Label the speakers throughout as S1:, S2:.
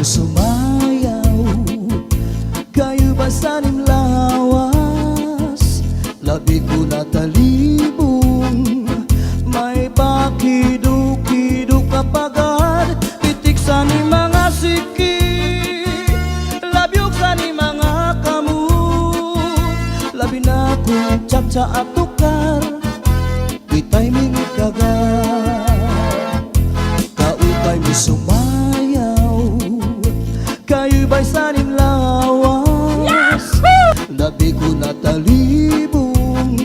S1: sumayaw, kayo ba sanim lawas, labi ko natalibong, may bakiduk-kiduk kapagad, pitik sa ni mga siki, labyog sa ni mga kamu, labi na kong tsa-tsa at tukar, di timing kagad, kaupay mo sumayaw, kayo ba'y sanim lawas, labi ko natalibong,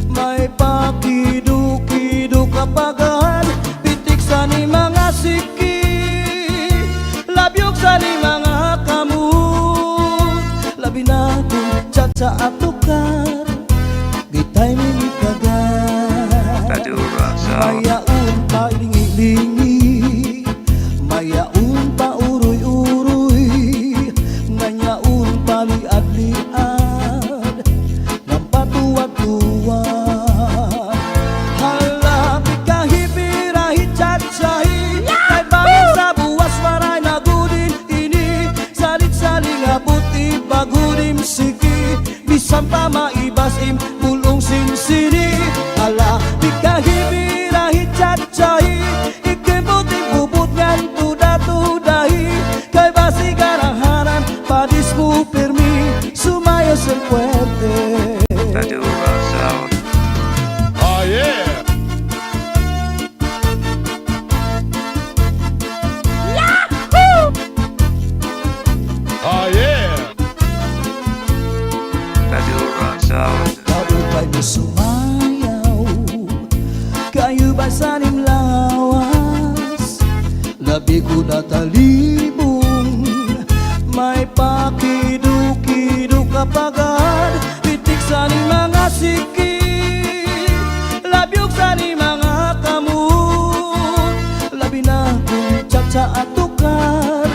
S1: may pakiduk-kiduk kapagad, pitik sa ni mga siki, labyog sa ni mga kamut, labi na kong tsa-tsa at tukar, di timing kagad, mayaon pa lingi-lingi, mayaon pa uroy-uroy, nganyaon pa liad-liad, ng patuwad-tuwad. Hala, pikahipirahi tsa-tsahi, kay bangin sa buwas maray na gudin ini, salit-saling abuti bagudim siki, bisan pa maibasim pulong sinsini. Hala, pikahipirahi tsa-tsahi, ikibuting bubut ngan tuda-tudahi, kay basi garahanan padis mo permi, sumayo sa puwerte.
S2: Oh yeah!
S3: Yahoo!
S2: Oh yeah!
S1: Kaupay mo sumayaw, kayo ba sanim lawas, labi ko natalibong, may pakiduk-kiduk kapagad, pitik sa ni mga siki, labyog sa ni mga kamut, labi na kong tsa-tsa at tukar,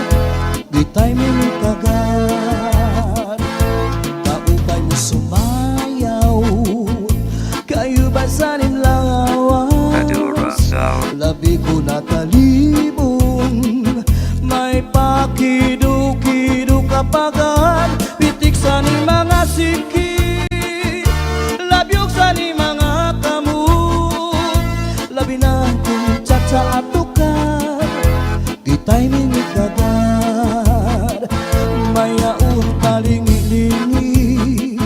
S1: di timing kagad, kaupay mo sumayaw, kayo ba sanim lawas, labi ko natalibong, may pakiduk-kiduk kapagad, pitik sa ni mga siki, labyog sa ni mga kamut, labi na kong tsa-tsa at tukar, di timing kagad, mayaon pa lingi-lingi,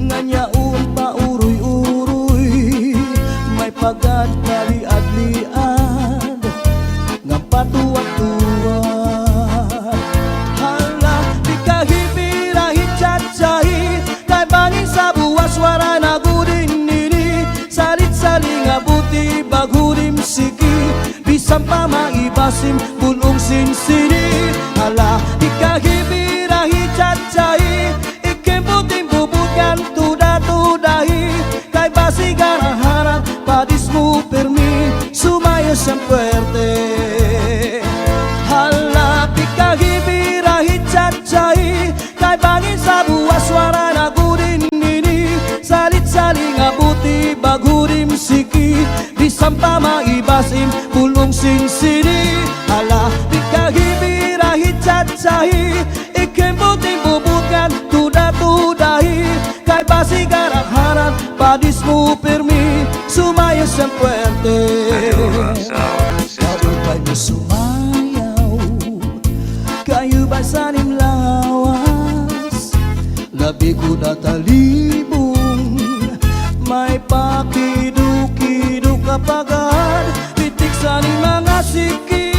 S1: nganyaon pa uroy-uroy, may pagad na liad-liad, ng patuwad-tuwad. Hala, di kahipirahi tsa-tsahi, kay bangin sa buwas wara na gudin nini, salit-saling abuti bagudim siki, bisan pa maibasim bulong sinsini. Hala, di kahipirahi tsa-tsahi, ikibuting bubugan tuda-tudahi, kay basi garahanan padis mo permi, sumayo sa puwerte. Hala, di kahipirahi tsa-tsahi, kay bangin sa buwas wara na gudin nini, salit-saling abuti bagudim siki, bisan pa maibasim pulong sinsini. Hala, di kahipirahi tsa-tsahi, ikibuting bubugan tuda-tudahi, kay basi garahanan padis mo permi, sumayo sa puwerte. Kaupay mo sumayaw, kayo ba sanim lawas, labi ko natalibong, may pakiduk-kiduk kapagad, pitik sa ni mga siki,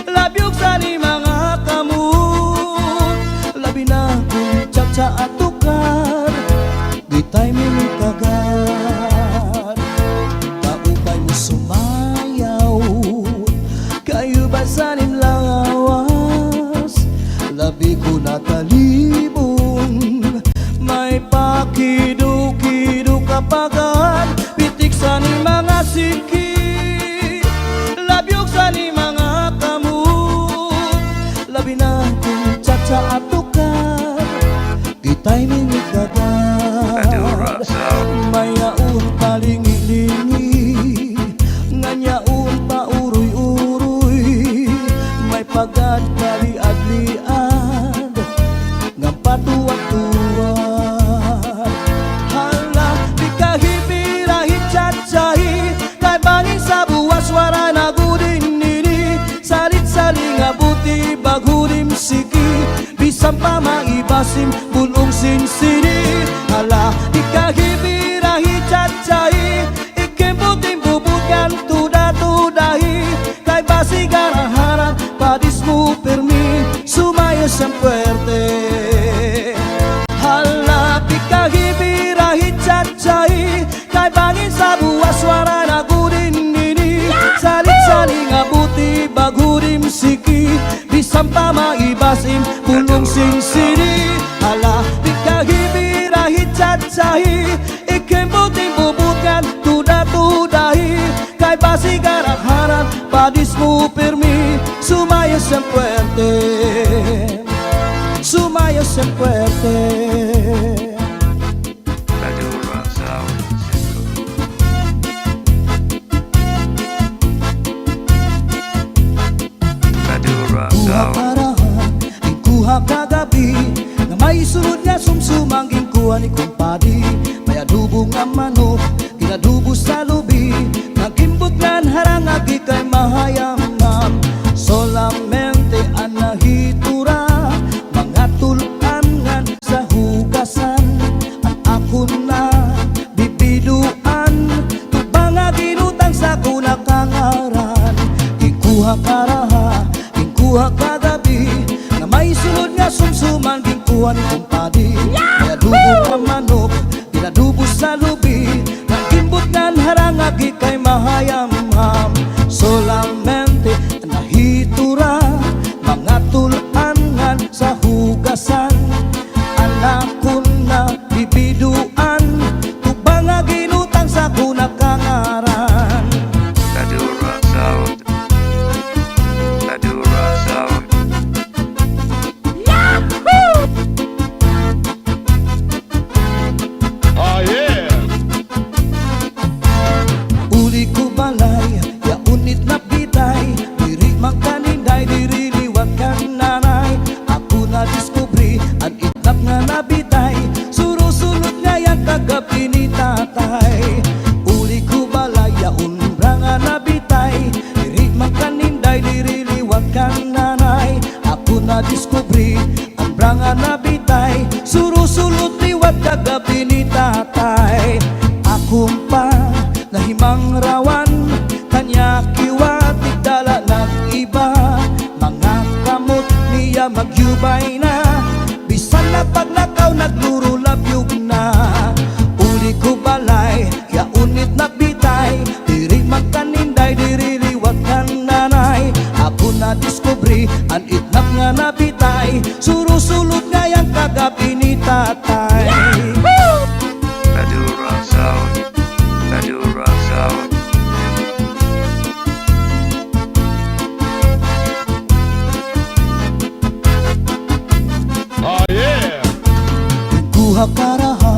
S1: labyog sa ni mga kamut, labi na kong tsa-tsa at tukar, di timing kagad, kaupay mo sumayaw, kayo ba sanim lawas, labi ko natalibong, may pakiduk-kiduk kapagad, pitik sa ni mga siki, labyog sa ni mga kamut, labi na kong tsa-tsa at tukar, di timing kagad, mayaon pa lingi-lingi, nganyaon pa uroy-uroy, may pagad ka bisan pa maibasim bulong sinsini. Hala ikahibirahi cacai ikembuting bubukan tuda-tudahi kay basi garaharan padismu permi sumaya siyang puerte. Hala ikahibirahi cacai kay bangin sa buwas suara na gudin nini saling-saling abuti bagudim siki bisan pa maibasim bulong sinsini. Hala ikahibirahi cacai ikembuting bubukan tuda-tudahi kay basi garaharan padismu permi sumaya siyang puerte sumaya siyang puerte.
S4: Madura Sound System. Madura
S1: Kuha
S4: Sound.
S1: karahan, ang kuha kagabi nga may sunod nga sumsumangging kuha ni kumpadi. May adubo nga manok, kinadubo sa lubi, nagimbot nga harangagi kay mahayamam. Solamente ang nahitura, mga tulangan sa hugasan. Ang ako na bibiduan, tubang nga ginutang sa kunakangaran. Ikuha karaha, ikuha kagabi, na may sunod nga sumsuman ginkuha ni kumpadi. May adubo nga manok, kinadubo sa lubi, nagimbot nga harangagi kay mahayamham. Solamente nahitura, mga tulangan sa hugasan. Anak ko na bibiduan, tubang nga ginutang sa kunakangaran.
S4: Madura Sound. Madura Sound.
S2: Oh yeah.
S1: Uli ko balay, ya unit na bitay, diri mang kaninday, diri liwat kan nanay. Ako na diskubri, ang itlap nga nabitay, surusulot nga yang kagabi ni tatay. Uli ko balay, ya unra nga nabitay, diri mang kaninday, diri liwat kan nanay. Ako na diskubri, ang nga nabitay, surusulot liwat kagabi ni tatay. Akong pa nahimang rawan, kanya kiwatig dala nag-iba. Mga kamot niya magyubay na, bisan na pag nakaw nagluro labyog na. Uli ko balay, kaya unit nagbitay, diri magkaninday, diri liwat kan nanay. Ako na diskubri, ang itlap nga nabitay, surusulot nga yang kagabi ni tatay.
S4: Madura Sound. Madura Sound.
S2: Oh yeah.
S1: Kuha karaha,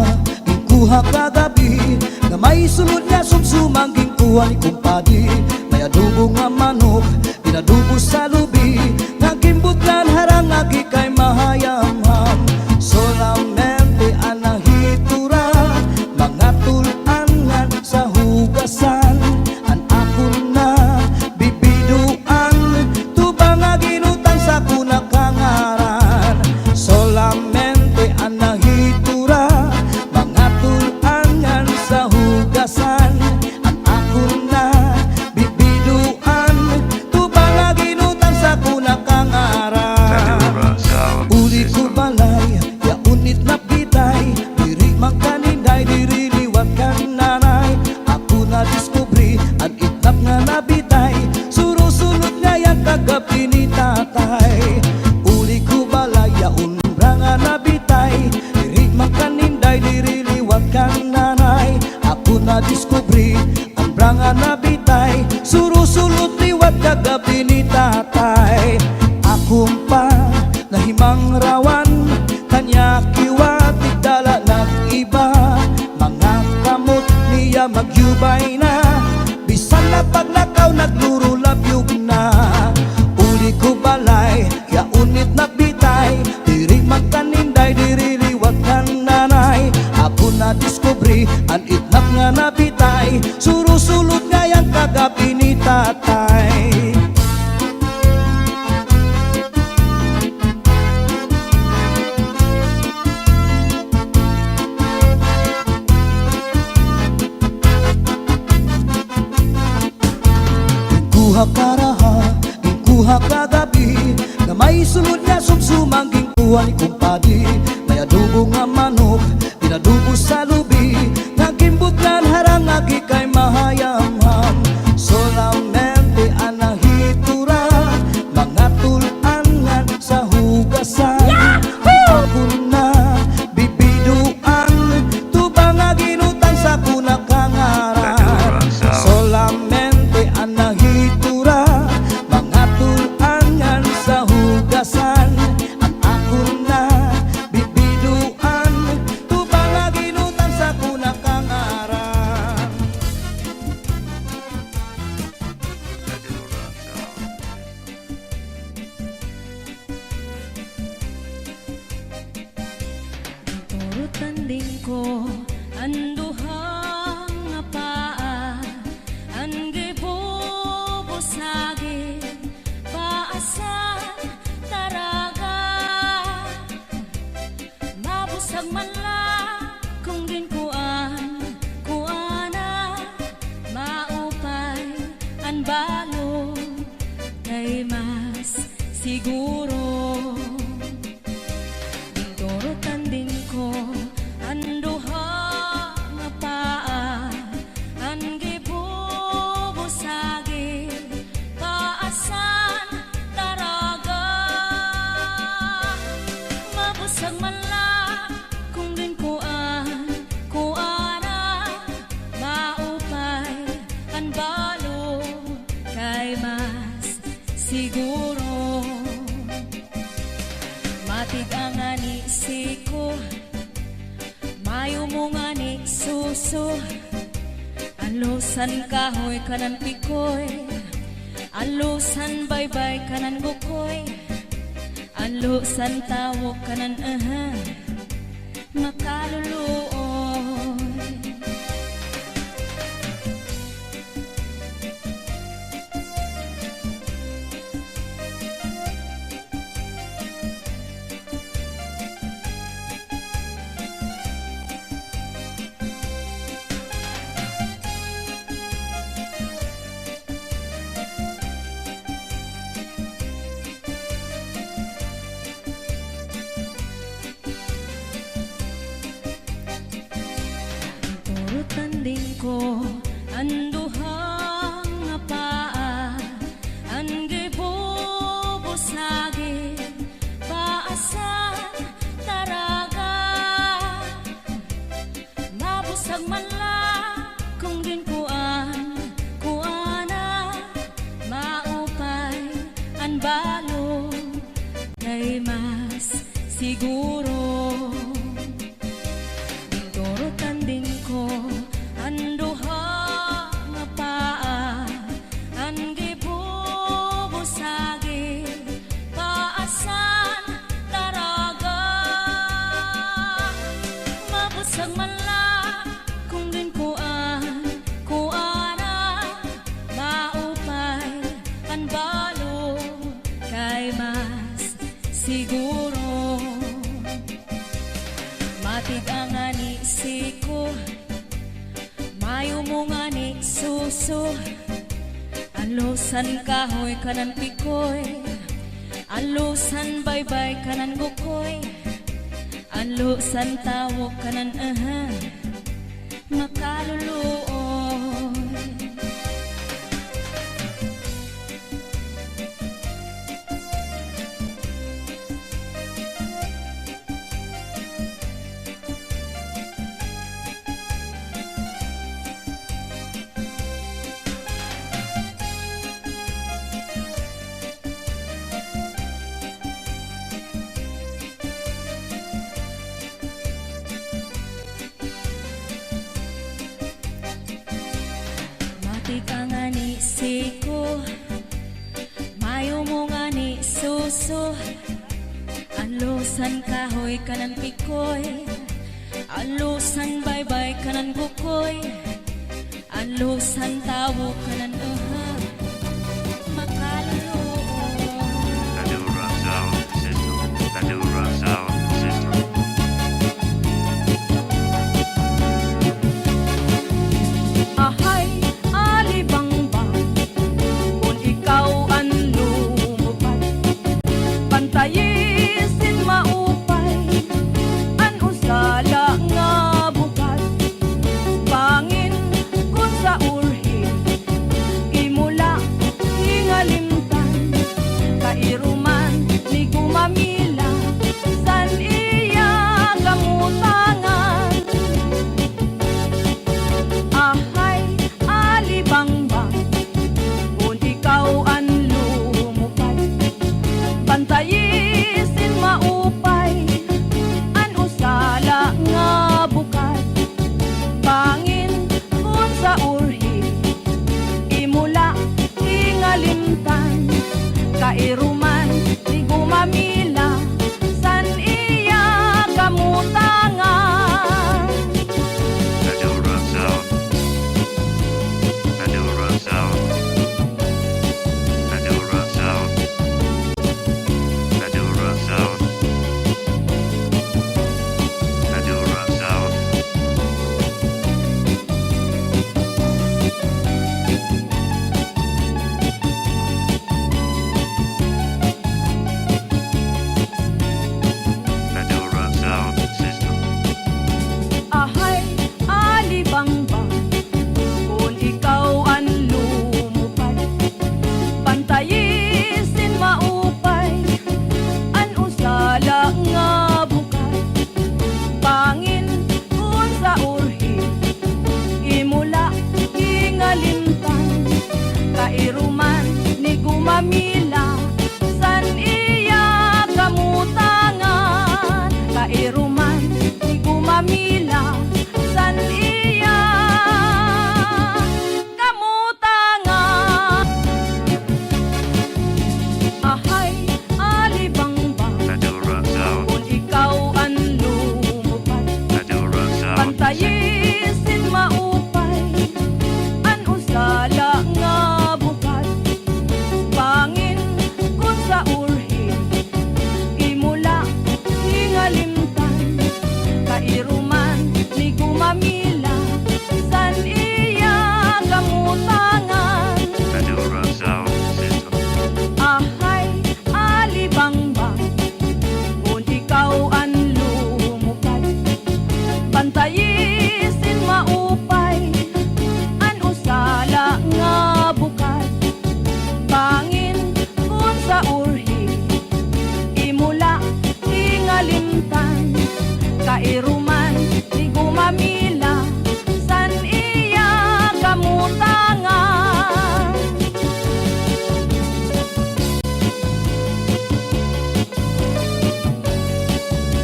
S1: kuha kagabi, na may sunod nga sumsumangging kuha ni kumpadi. May adubo nga manok, pinadubo sa lubi, nagimbot nga harangagi kay mahayamham. Solamente ang nahitura, mga tulangan sa hugasan. Ang ako na bibiduan, tubang nga ginutang sa kunakangaran. Solamente ang nahitura, mga tulangan sa hugasan. Ang ako na bibiduan, tubang nga ginutang sa kunakangaran.
S4: Madura Sound
S1: Uli ko
S4: System.
S1: balay, ya unit na bitay, diri mang kaninday, diri liwat kan nanay. Ako na diskubri, ang itlap nga nabitay, surusunod nga yang kagabi ni tatay. Uli ko balay, ya unra nga nabitay, diri mang kaninday, diri liwat kan nanay. Ako na diskubri, ang nga nabitay, surusulot liwat kagabi ni tatay. Akong pa nahimang rawan, kanya kiwatig dala nag-iba. Mga kamot niya magyubay na, bisan na pag nakaw nagluro labyog na. Uli ko balay, kaya unit na bitay, diri magkaninday, diri liwat kan nanay. Ako na diskubri, ang itlap nga nabitay, surusulot nga yang kagabi ni tatay. mga kagabi na may sulod nga sumsumangging tuwan kumpadi. May adobo nga manok, pinadubo sa lubi, nagimbutlan harang agi kay mahayamham. Solamente anahitura, mga tulangan sa hugasan. Ako na bibiduan, tubang nga ginutang sa kunakangaran. Solamente anahitura, mga tulangan sa hugasan. Ang ako na bibiduan, tubang nga ginutang sa kunakangaran.
S3: Turut tanding ko anduhang nga paa, ang gibubusagi paasan taraga. Mabusag man lang kung ginkuan kuana, maupay ang balo kay mas siguro. Turut tanding ko anduha nga paa, ang gibubusagi paasan taraga. Mabusag man lang kung ginkuan kuana, maupay ang balo kay mas siguro. Matig ang anisiko, mayo mo nga ni suso, alusan kahoy kanan pikoy, alusan baybay kanan bukoy, alusan tawok kanan makaluluoy. Turut tanding ko anduhang nga paa, ang gibubusagi paasan taraga. Mabusag man lang kung ginkuan kuana, maupay ang balo kay mas siguro. Turut tanding ko anduha nga paa, ang gibubusagi paasan taraga. Mabusag man lang kung ginkuan kuana, maupay ang balo kay mas siguro. Matig ang anisiko, mayo mo nga ni suso, alusan kahoy kanan pikoy, alusan baybay kanan bukoy, alusan tawok kanan makaluluoy. Matig ang anisiko, mayo mo nga ni suso, alusan kahoy kanan pikoy, alusan baybay kanan bukoy, alusan tawo kanan makaluluoy.
S4: Kadura Sound System. Kadura Sound System.
S3: Ahay, alibangbang, kung ikaw ano mo Pantayisin maupay an usala nga bukat pangin kun sa urhin imula hingalimtan kairuman ni gumamila san iya kamutangan
S4: Madura Sound System.
S3: ahay alibangbang kun ikaw an lumupad pantayisin maupay an usala nga bukat pangin kun sa urhi imula hingalimtan kairuman ni gumamila san iya kamutangan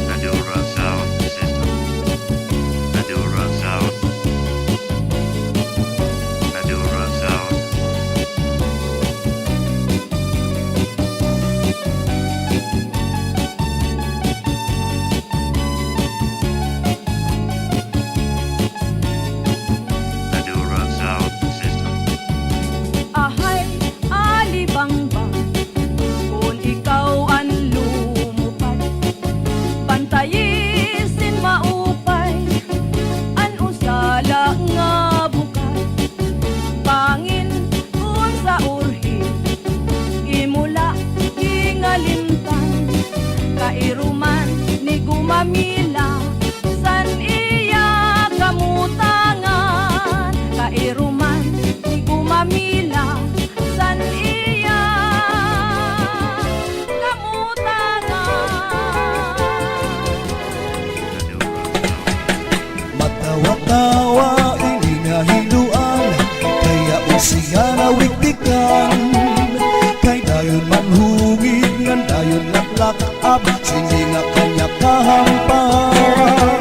S4: Madura Sound System. Madura Sound. Madura Sound. Madura Sound System.
S3: ahay alibangbang kun ikaw an lumupad pantayisin maupay an usala nga bukat pangin kun sa urhi imula hingalimtan kairuman ni gumamila san iya kamutangan kairuman ni gumamila san iya kamutangan
S1: Matawa-tawa iningahiluan kaya usiya na wiktikan kay dayon manhungid ngan dayon laklakab sindi nga kanya kahampan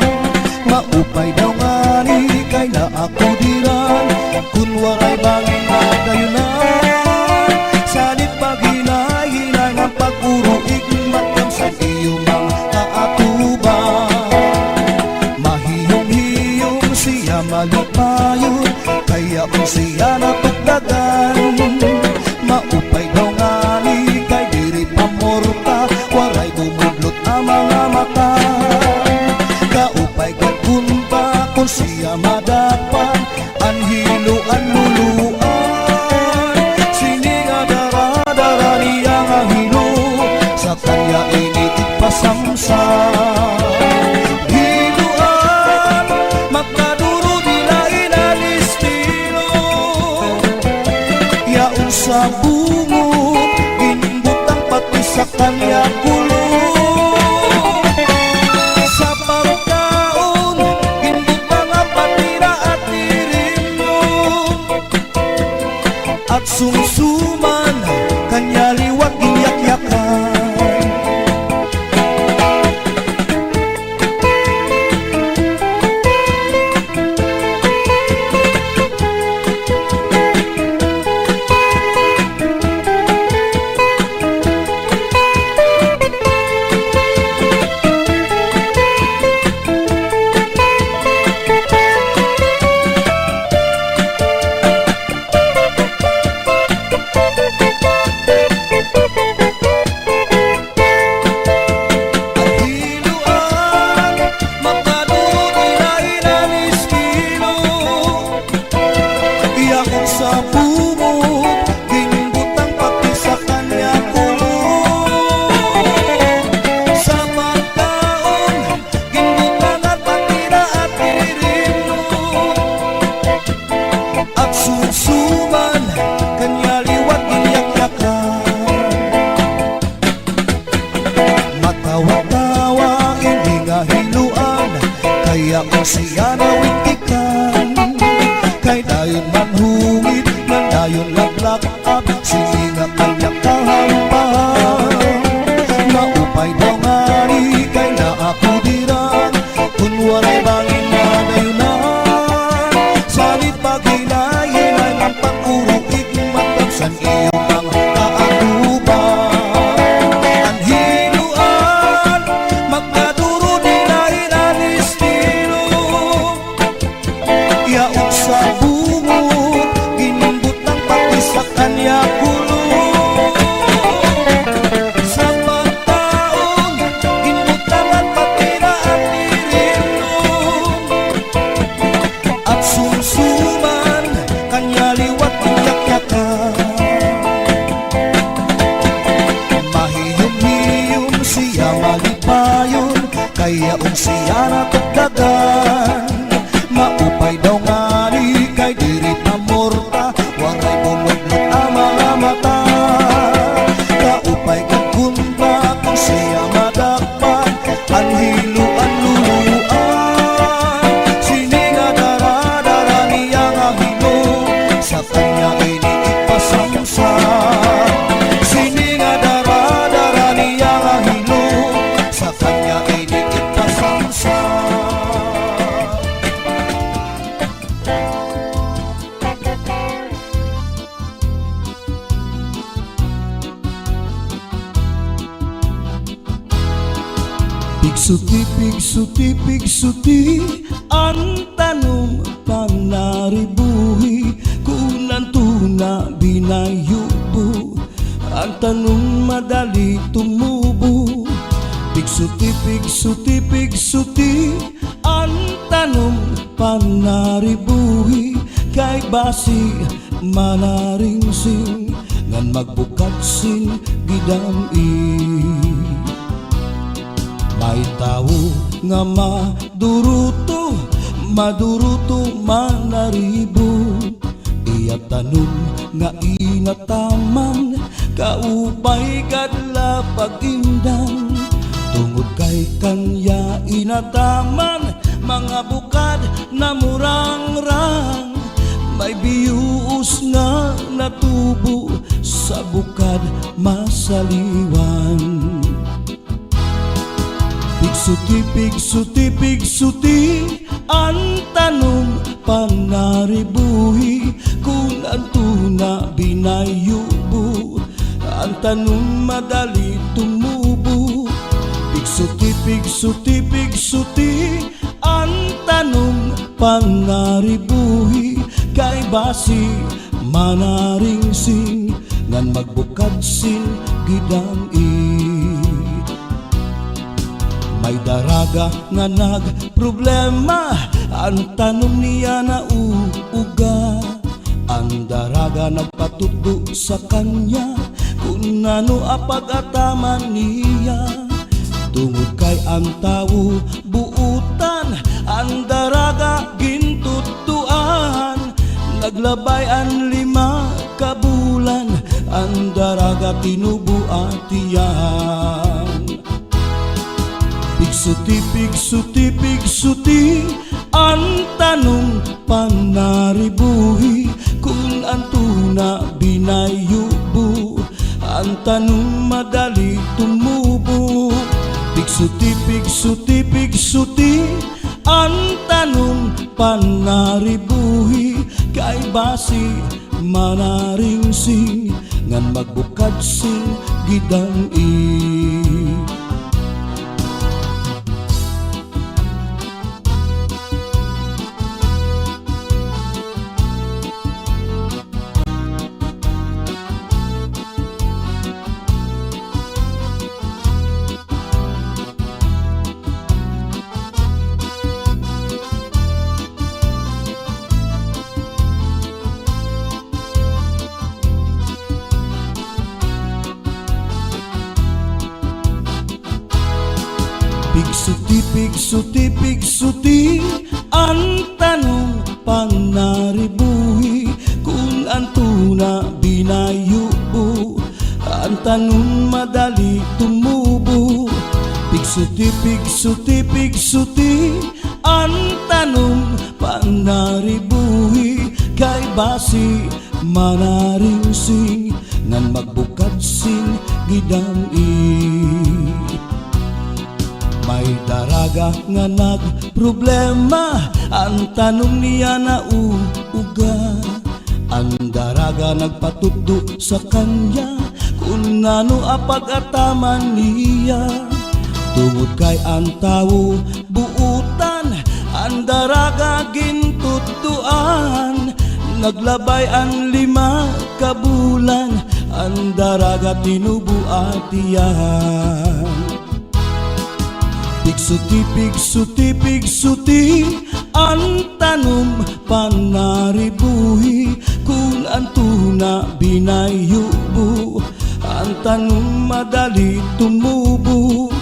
S1: maupay daw ngani kay na ako diran kun waray bangin na dayunan salit paghinay-hinay ng pag-uruig matam sa iyong mga kaatuban mahiyong-hiyong siya malipayon kaya kung siya natugdagan maupay daw ngani kay diri pamorta waray bumudlot ang mga mata kaupay kay kunpa kung siya madapan anhiluan luluan sininga dara-dara niya nga hilo sa kanya initig pasamsam hiluan makaduro nila inalistino yaon sa bungo inbutang pati sa kanya kulo sa pagkaon inbutang ang patira at tirino at sumsuman kanya liwat iyak-yakan kaya kung siya nawitikan kay dayon manhungit man dayon laglakab sininga kanya kahampan maupay daw ngani kay naakudiran kun walay bangin na dayunan salit paghinay-hinay ng pag-uruig matapsan iyong mga kaatuban anhiluan magkaduro nila inalistino sa bungot, ginimbutan pati sa kanya kulot. Sa pagkaon, ginbutan at patira at irinong, at sumsuman, kanya liwat iyak-yakan. Mahihim-hiyom siya malipayon, kaya siya natagdagan. Maupay daw nga ni kay diri na morta, waray bumudlot ang mga mata. Kaupay kang kunta kung siya madakpan, anhiluan luluan. Sininga dara-dara niya nga hilong, sa kanya iniipasamsam. Sininga dara-dara niya nga hilong, sa kanya iniipasamsam. Pigsuti, pigsuti, pigsuti, ang tanong panaribuhi, kunan tuna binayubo, ang tanong madali tumubo. Pigsuti, pigsuti, pigsuti, ang tanong panaribuhi, kay basi manaringsing, ngan magbukatsin gidam-i. May tao nga maduruto, maduruto manaribo, iya tanong nga inataman, kaupay kadla pag-indang. Tungod kay kanya inataman, mga bukad na murang-rang, may biyuos nga natubo, sa bukad masaliwan. Pigsuti, pigsuti, pigsuti, ang tanong panaribuhi, kung ang tuna binayubo, ang tanong madali tumubo. Pigsuti, pigsuti, pigsuti, ang tanong panaribuhi, kay basi manaringsing, ngan magbukadsin gidam-i. May daraga nga nagproblema, ang tanong niya na uuga. Ang daraga nagpatuto sa kanya, kung ano apag-ataman niya. Tungod kay ang tao buutan, ang daraga gintutuan. Naglabay ang 5 kabulan, ang daraga tinubuatiyan. Pigsuti, pigsuti, pigsuti, ang tanong panaribuhi, kung ang tuna binayubo, ang tanong madali tumubo. Pigsuti, pigsuti, pigsuti, ang tanong panaribuhi, kay basi manaringsing, ngan magbukadsin gidam-i. Pigsuti, pigsuti, pigsuti, ang tanong panaribuhi, kung ang tuna binayubo, ang tanong madali tumubo. Pigsuti, pigsuti, pigsuti, ang tanong panaribuhi, kay basi manaringsing, ngan magbukadsin gidam-i. May daraga nga nagproblema, ang tanong niya na uuga. Ang daraga nagpatuddo sa kanya, kung ano apag-ataman niya. Tungod kay ang tao buutan, ang daraga gintutuan. Naglabay ang 5 ka bulan, ang daragat tinubuatian. Pigsuti, pigsuti, pigsuti, ang tanom panaribuhi. Kung ang tuna binayubo, ang tanom madali tumubo.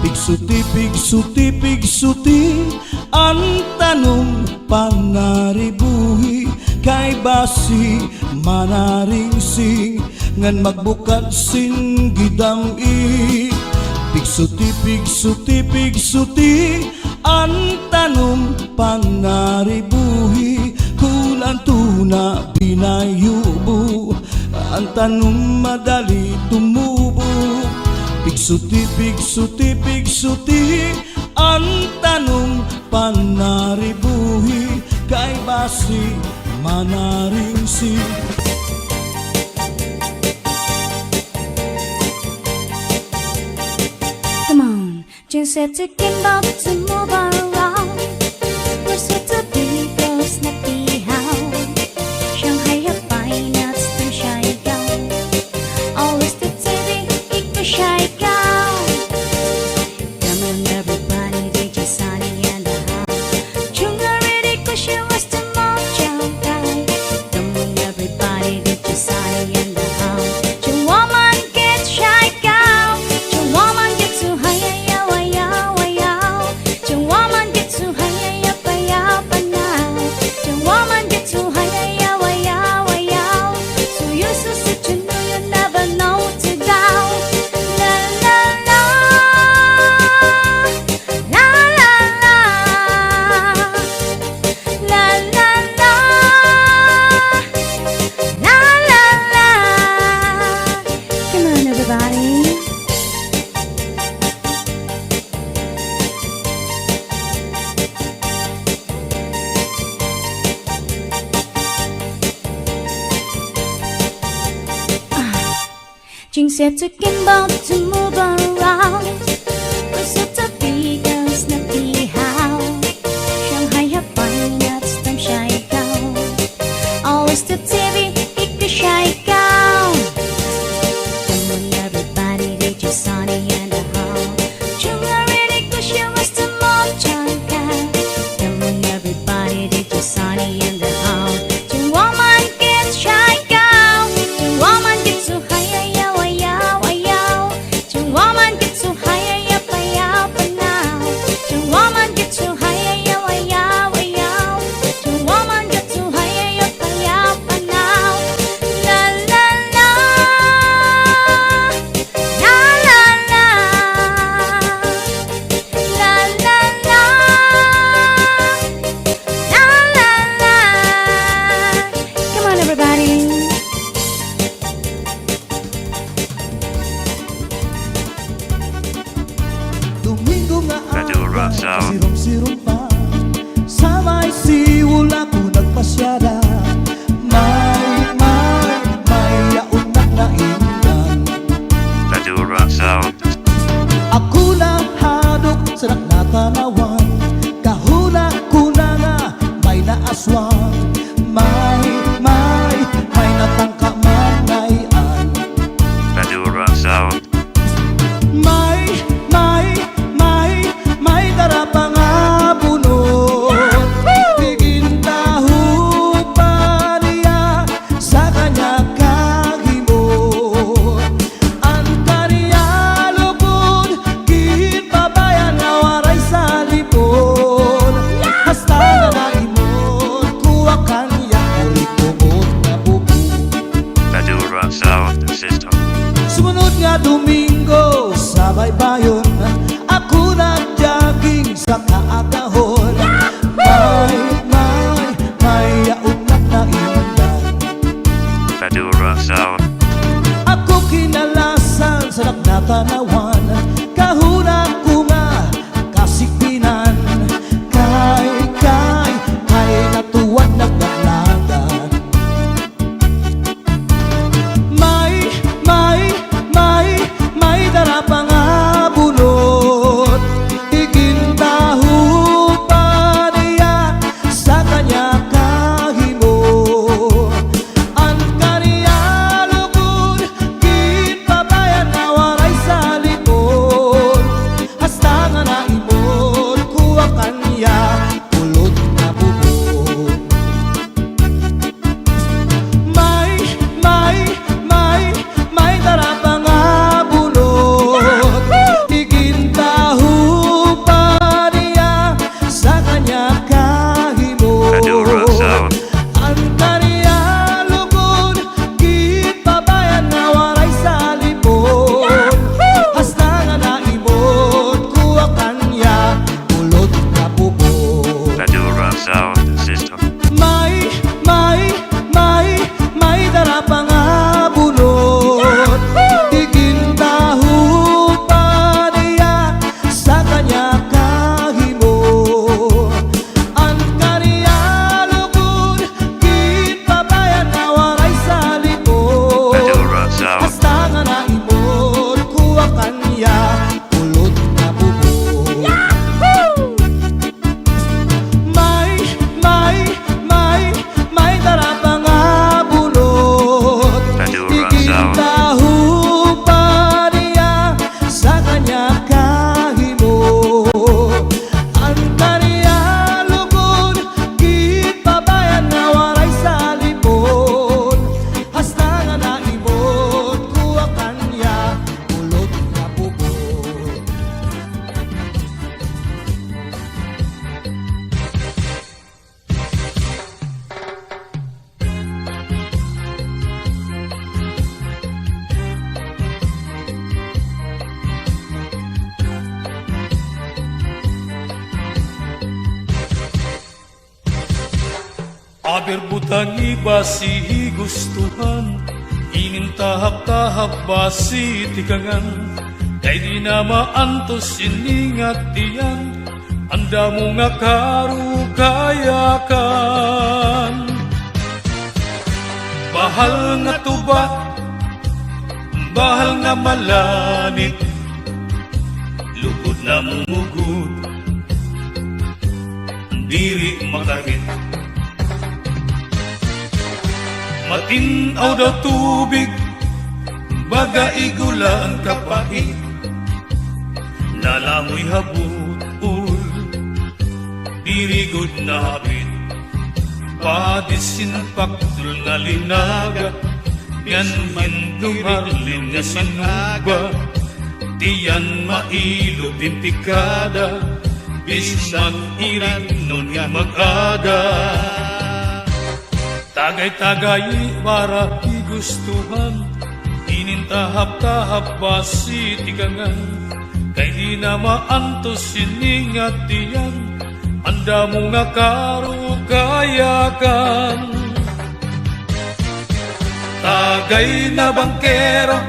S1: Pigsuti, pigsuti, pigsuti, ang tanom panaribuhi. Kay basi manaringsing, ngan magbukat sin gidam-i. Pigsuti, pigsuti, pigsuti, ang tanom panaribuhi. Kung ang tuna binayubo, ang tanom madali tumubo. Pigsuti, pigsuti, pigsuti, ang tanom panaribuhi. Kay basi manaringsing.
S3: Come on, just said to get up to move around. We're set to be close, not be how. Shanghai have fine nuts to shy down. Always the TV, it was shy down. Come on, everybody, DJ Sunny and the house. Junga ready, cause she was the mom jump guy. Come on, everybody, DJ Sunny and the house. Your woman get shy down. Your woman get too high, yeah, yeah, yeah. Your woman get too high, yeah, yeah, now. Your woman get too high, yeah, yeah. So you so sit, you know you never know to go. La la la, la la la, la la la, la la la. Come on, everybody. Jing said to Kimbo to move around. We said to be girls, not be how. Shanghai have fine nuts, them shy down. Always the TV, it could shy down. Come on, everybody, they just Sunny and the house. Junga ready, cause you was the mom chanka. Come on, everybody, they just Sunny and the house. Your woman gets shy down. Your woman gets too high, yeah, yeah, yeah. Your woman gets too high,
S5: Aber butangi basi gustuhan, inin tahap-tahap basi tikangan, kay di na maantos iningat tiyan, anda mo nga karugayakan. Bahal nga tuba, bahal nga malanit, lugod na mumugod, diri makahit. Matinaw daw tubig, baga igulan kapait, nalangoy habut-ul, dirigod na habit. Padisin paktul nga linaga, yan hintumarlin nga sinuba, tiyan mailo din pikada, bisag irin nun mag-aga. Tagay-tagay para igustuhan, inintahap-tahap basi tikangan, kay di na maantos siningat tiyan, anda mo nga karugayakan. Tagay na bangkero,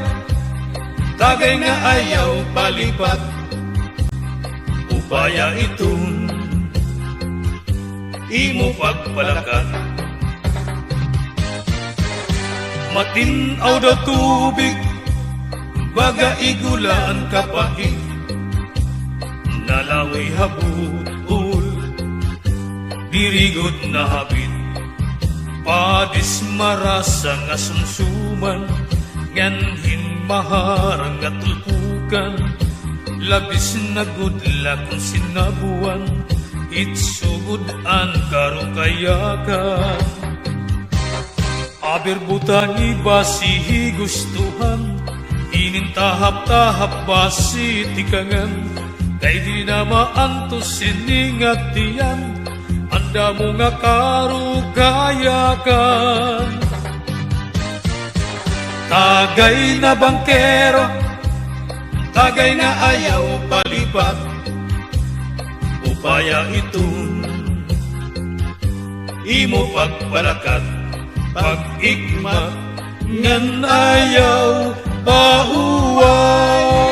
S5: tagay nga ayaw palipat, upaya itong imo pagpalakat. Matinaw daw tubig, baga igulaan kapait, nalawi habut-ul, dirigod na habit. Padis marasa nga sumsuman, nganhin maharang nga tulpukan, labis na gudla kung sinabuan, itsugod an karukayakan. Aber butangi basi gustuhan, inintahap-tahap basi tikangan, kay di na maantos siningat tiyan, anda mo nga karugayakan. Tagay na bangkero, tagay nga ayaw palipat, upaya itong imo pagpalakat. Pag-igma ngan ayaw pauwat.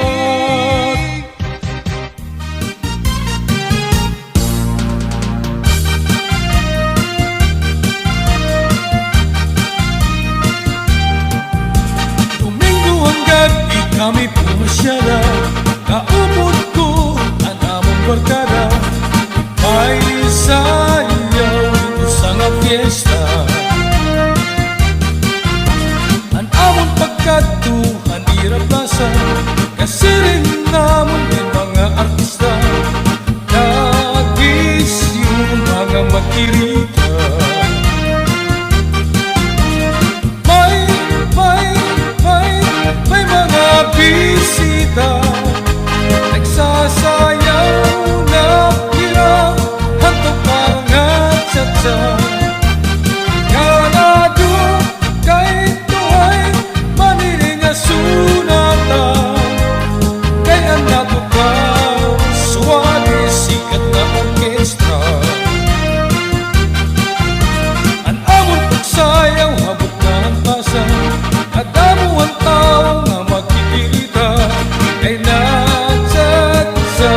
S5: Domingo hanggang kami pumasyara, kaupod ko ang among barkada, may sayaw dito sa nga fiesta. Pagkatuhan ira plaza, kasi rin namon din mga artista, nagis yung mga makirita. May mga bisita, nagsasayaw na kira, hanto parang at-sa-sa. Sa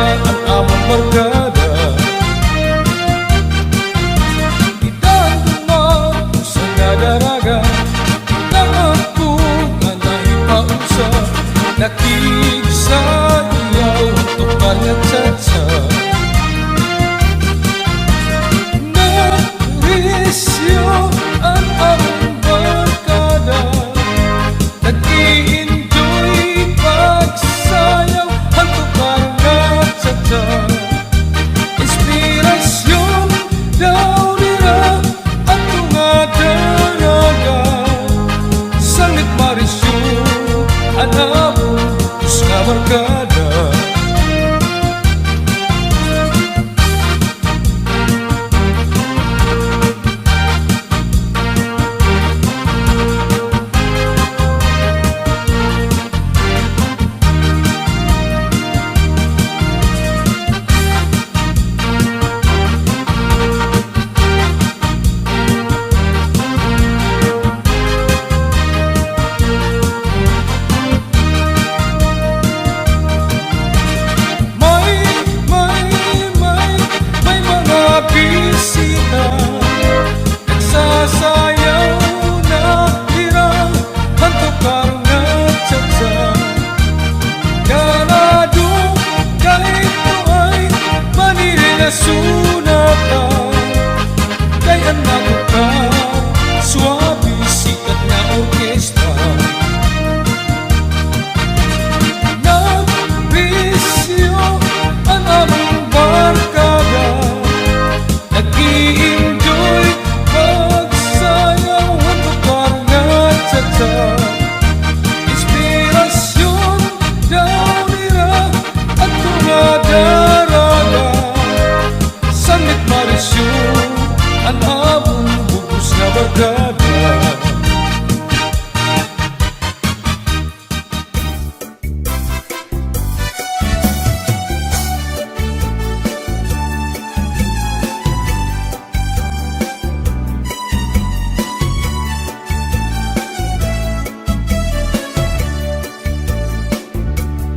S5: Sagada.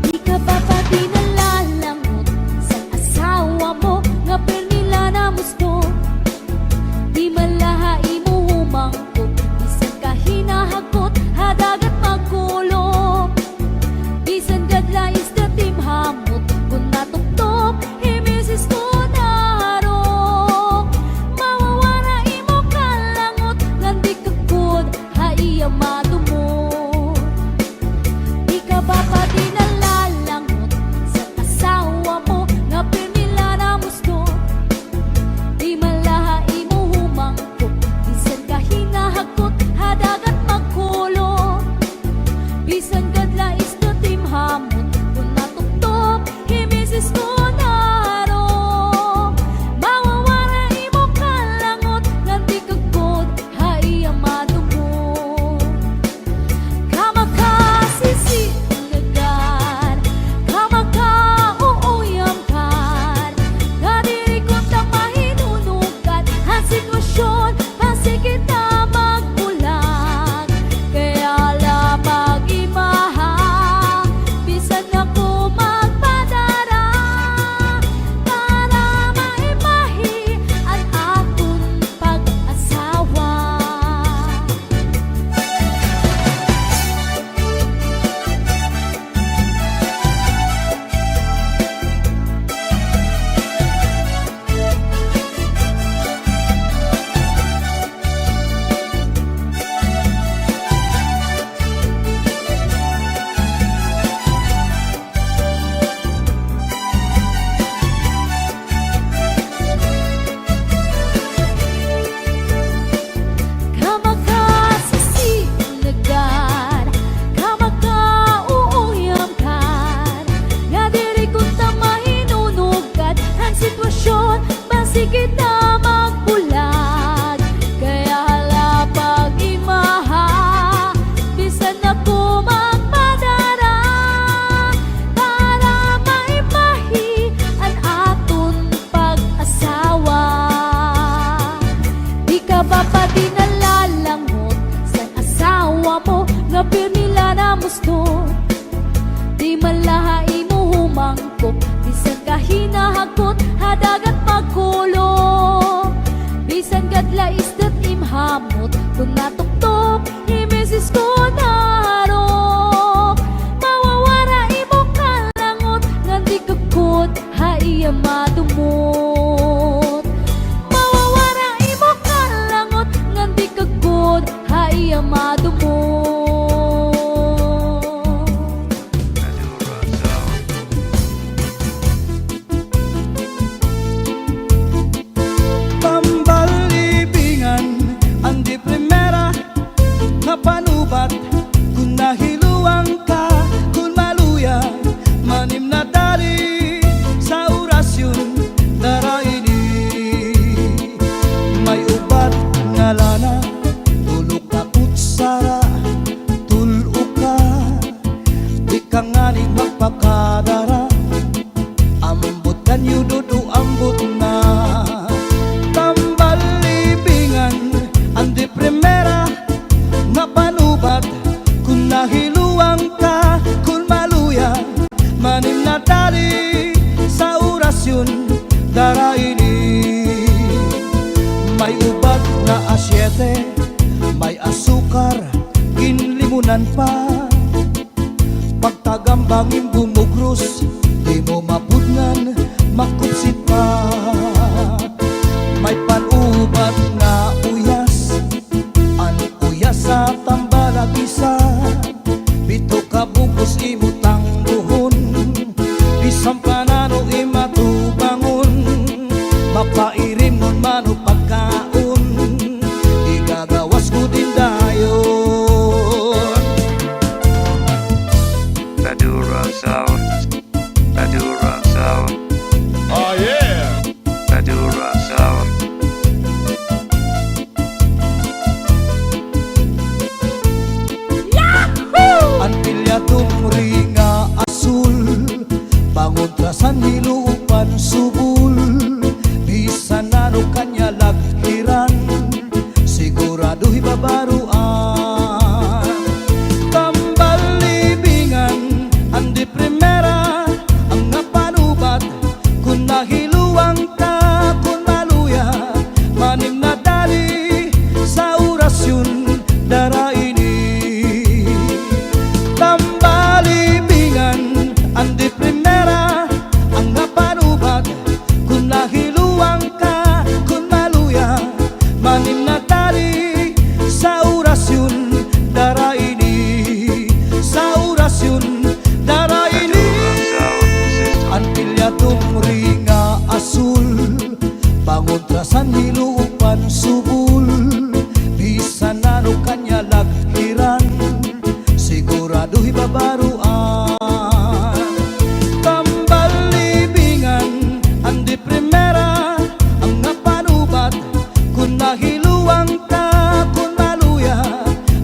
S3: Di ka ba pa di nalalangot sa asawa mo nga pernila na musto? Di malahay mo humangkot, bisan ka hinahakot, hadagat magkulong. Bisan gadla is the team hamot, kung natuptop, himisis ko narong. Mawawara imo kalangot, ngandi kagod, haiya madumot. Di ka ba pa di nalalangot sa asawa mo nga pernila na musto? Di malahay mo humangkot, bisan ka hinahakot, hadagat magkulong. Bisan gadla is the team hamot, kung natuptop, himisis ko narong. Mawawara imo kalangot, ngandi kagod, haiya madumot. Kamakasisinagan, kamakauuyamkan, kadiri ko tang mahinunugan, ang sitwasyon, pasigit na magbulag. Kaya lamang imaha, bisan ako magpadara, para maimahi ang akong pag-asawa. Kamakasisinagan, kamakauuyamkan, nga diri ko ta mahinunugan, ang sitwasyon, pasigit na magbulag. Kaya halapag imaha, bisan ako magpadara, para maimahi ang aton pag-asawa. Di ka ba pa di nalalangot sa asawa mo nga pernila na musto? Di malahay mo humangkot, bisan ka hinahakot, hadagat magkulong. Bisan gadla is the team hamot, kung natuptop, himisis ko narong. Mawawara imo kalangot, ngandi kagod, haiya madumot. Mawawara imo kalangot, ngandi kagod, haiya madumot.
S4: Madura Sound.
S1: Pambalibingan, ang di primera na panubat, kung nahiluang ka, kung maluya, manim na dali sa orasyon daraini. May ubat nga lana, tulog ka kutsara, tulo ka, di ka nga ni magpakadara, ambot kanyo dudu ambot na. Tambalibingan, ang di primera na panubat, kung nahiluang ka, kung maluya, manim na dali sa orasyon daraini. May ubat na asyete, may asukar, ginlimunan pa, pagtagambangin bumugros, di mo mapudnan, makupsit pa. May panubat na uyas, an uyas sa tambalag isa, bito ka bugos imutang buhon, bisang panano imatubangon, mapairim nun mano pagkaon, igagawas ko din dayon.
S4: Madura Sound. Madura Sound.
S2: Oh yeah.
S4: Madura Sound.
S1: babaruan. Tambal libingan andi primera ang napanubat kun nahiluang ka kun maluya maning nadali sa orasyon dara ini. Tambal libingan andi primera ang napanubat kun nahiluang ka kun maluya maning nadali sa orasyon dara ini. Sa orasyon dara ini
S4: Sound System.
S1: an pilya tumringa asul bangon trasan nilupan subul bisan nano kanya laghiran siguraduhi babaruan. Tambal libingan andi primera ang napanubat kun nahiluang ka kun maluya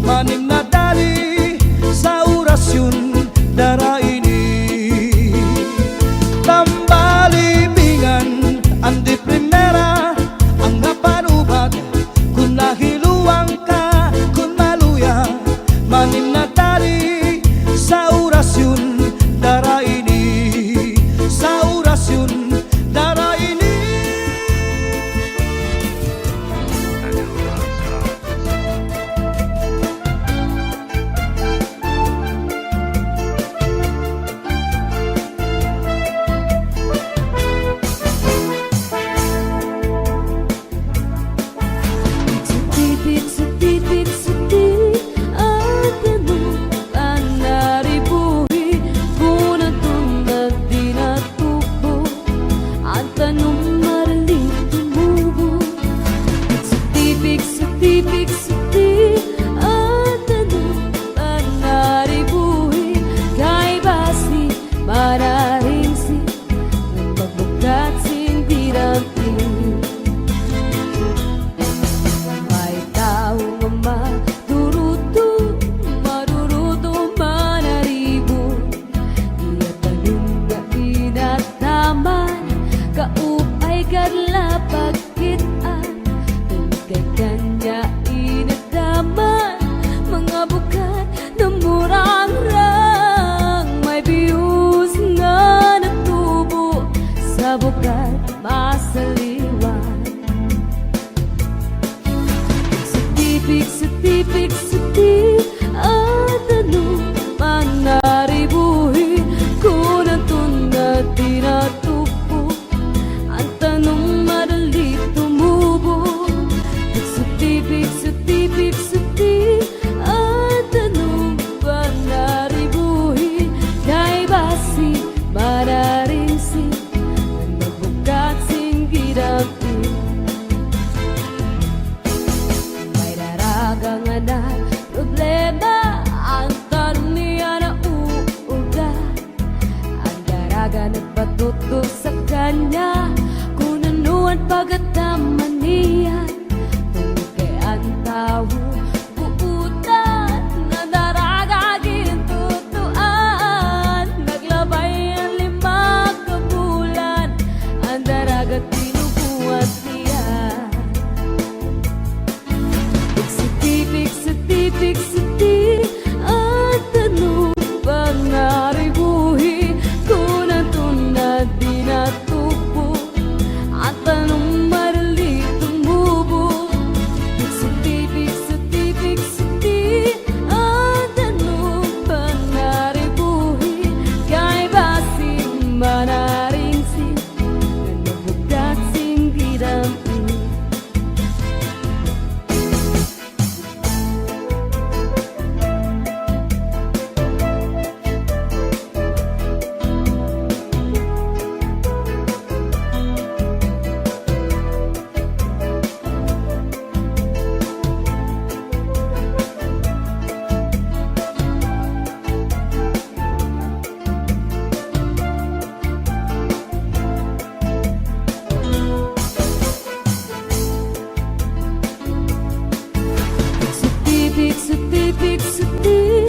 S1: maning nadali sa orasyon dara ini. Tambal libingan andi primera ang napanubat kun nahiluang ka kun maluya maning nadali sa orasyon dara ini. Sa orasyon dara ini.
S4: Madura Sound.
S3: Setipik, setipik, setipik ada ang naribuhi Bunat tunag di natubo At tanong mariling tumubo Setipik, setipik, setipik ada ang naribuhi Kay basi mararingsi Nang pagbukat sindiranting may tao nga maduruto, maduruto manaribo Iya tanong nga inataman, kaupay kadla pagkitaan Tungkay kanya inataman, mga bukat na murang-rang May biyus nga natubo, sa bukat masaliwan Setipik, setipik, setipik at ano man naribuhi Kung ang tunad di natupo Ang tanong madali tumubo Setipik, setipik, setipik at ano man naribuhi Kay basi mararinsi Ang nagbukat singgirapi May daragang na problema Ang tanong niya na uuga Ang daraga nagpatuto sa kanya Kung ano ang pagkataman niya Tungkol kay ang tao Kuutan na daraga gintutuan Naglabay ang 5 kabulan Ang daraga tinubuhat niya Setipik, setipik, setipik at ano bang naribuhi Kung ang tunad di natupo At anong madali tumubo Setipik, setipik, setipik at ano bang naribuhi Kay basing manaringsi Na nabukat singgirampin Setipik, setipik, setipik